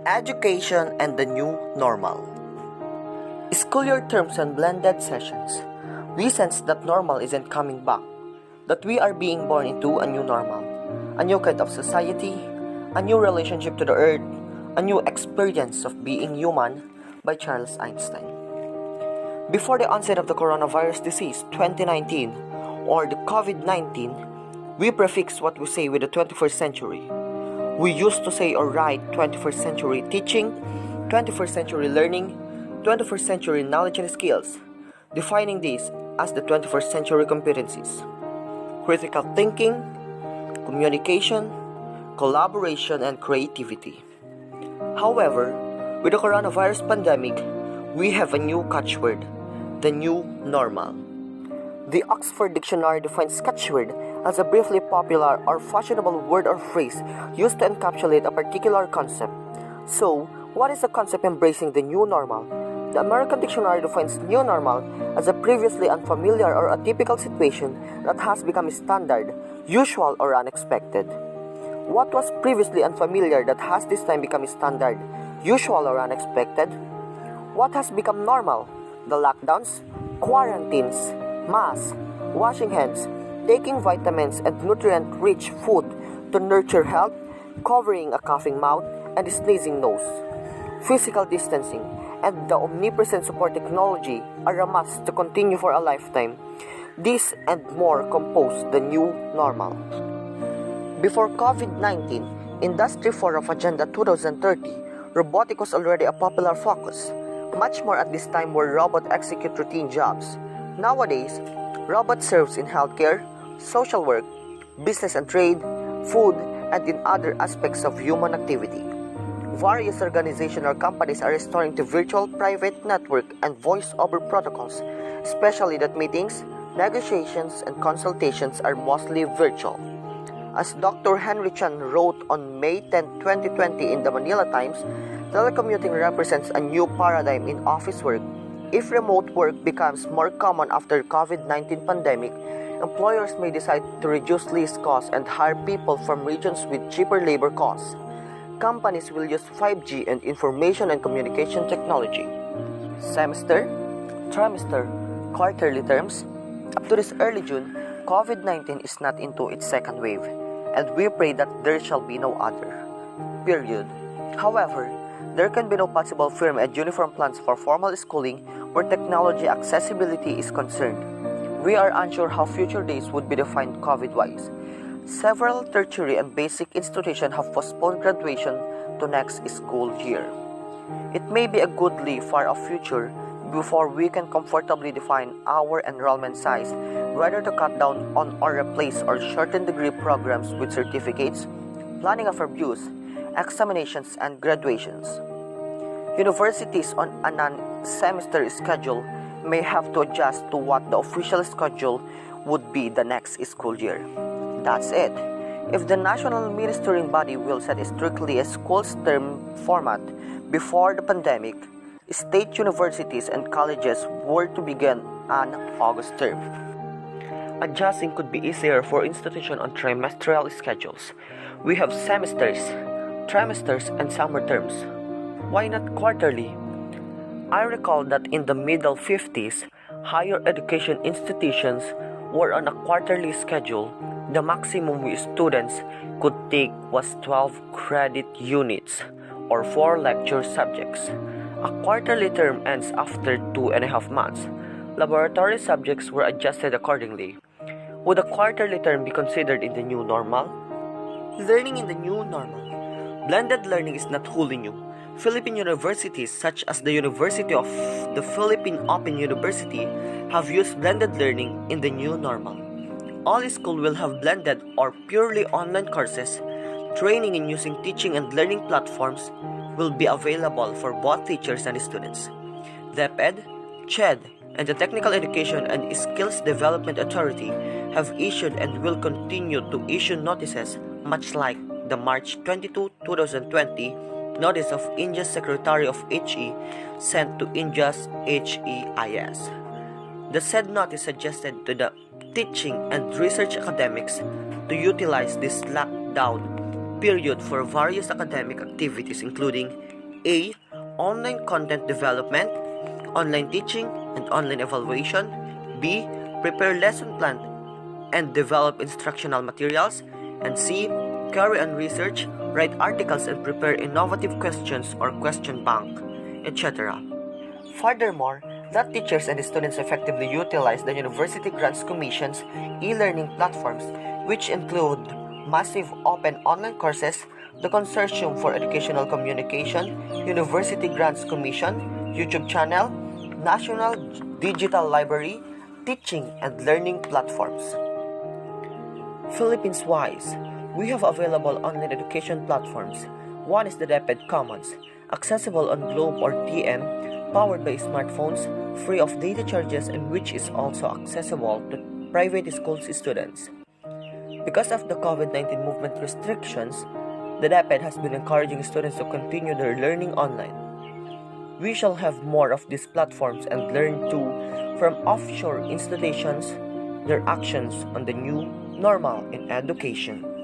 Education and the New Normal. School year terms and blended sessions. We sense that normal isn't coming back, that we are being born into a new normal, a new kind of society, a new relationship to the earth, a new experience of being human by Charles Einstein. Before the onset of the coronavirus disease 2019 or the COVID-19, we prefix what we say with the 21st century. We used to say or write 21st century teaching, 21st century learning, 21st century knowledge and skills, defining these as the 21st century competencies: critical thinking, communication, collaboration, and creativity. However, with the coronavirus pandemic, we have a new catchword: the new normal. The Oxford Dictionary defines catchword as a briefly popular or fashionable word or phrase used to encapsulate a particular concept. So, what is the concept embracing the new normal? The American Dictionary defines new normal as a previously unfamiliar or atypical situation that has become standard, usual, or unexpected. What was previously unfamiliar that has this time become standard, usual, or unexpected? What has become normal? The lockdowns, quarantines, masks, washing hands, taking vitamins and nutrient-rich food to nurture health, covering a coughing mouth and a sneezing nose, physical distancing, and the omnipresent support technology are a must to continue for a lifetime. This and more compose the new normal. Before COVID-19, Industry 4 of Agenda 2030, robotic was already a popular focus, much more at this time where robots execute routine jobs. Nowadays, robots serves in healthcare, social work, business and trade, food, and in other aspects of human activity. Various organizations or companies are restoring to virtual private network and voice-over protocols, especially that meetings, negotiations, and consultations are mostly virtual. As Dr. Henry Chan wrote on May 10, 2020 in the Manila Times, telecommuting represents a new paradigm in office work. If remote work becomes more common after COVID-19 pandemic, employers may decide to reduce lease costs and hire people from regions with cheaper labor costs. Companies will use 5G and information and communication technology. Semester, trimester, quarterly terms. Up to this early June, COVID-19 is not into its second wave, and we pray that there shall be no other. Period. However, there can be no possible firm and uniform plans for formal schooling where technology accessibility is concerned. We are unsure how future days would be defined COVID-wise. Several tertiary and basic institutions have postponed graduation to next school year. It may be a goodly far-off future before we can comfortably define our enrollment size, whether to cut down on or replace or shorten degree programs with certificates, planning of reviews, examinations, and graduations. Universities on a non-semester schedule may have to adjust to what the official schedule would be the next school year. That's it. If the national ministering body will set strictly a school's term format before the pandemic, state universities and colleges were to begin an August term. Adjusting could be easier for institutions on trimestral schedules. We have semesters, trimesters, and summer terms. Why not quarterly? I recall that in the middle 50s, higher education institutions were on a quarterly schedule. The maximum we students could take was 12 credit units or 4 lecture subjects. A quarterly term ends after 2.5 months. Laboratory subjects were adjusted accordingly. Would a quarterly term be considered in the new normal? Learning in the new normal. Blended learning is not wholly new. Philippine universities such as the University of the Philippine Open University have used blended learning in the new normal. All schools will have blended or purely online courses. Training in using teaching and learning platforms will be available for both teachers and students. DepEd, CHED, and the Technical Education and Skills Development Authority have issued and will continue to issue notices much like the March 22, 2020 Notice of India's Secretary of HE sent to India's HEIS. The said notice suggested to the teaching and research academics to utilize this lockdown period for various academic activities including A. Online content development, online teaching, and online evaluation. B. Prepare lesson plan and develop instructional materials. And C. Carry on research, write articles, and prepare innovative questions or question bank, etc. Furthermore, that teachers and students effectively utilize the University Grants Commission's e-learning platforms, which include massive open online courses, the Consortium for Educational Communication, University Grants Commission, YouTube channel, National Digital Library, teaching and learning platforms. Philippines-wise, we have available online education platforms. One is the DepEd Commons, accessible on Globe or TM, powered by smartphones, free of data charges, and which is also accessible to private schools students. Because of the COVID-19 movement restrictions, the DepEd has been encouraging students to continue their learning online. We shall have more of these platforms and learn too from offshore institutions their actions on the new normal in education.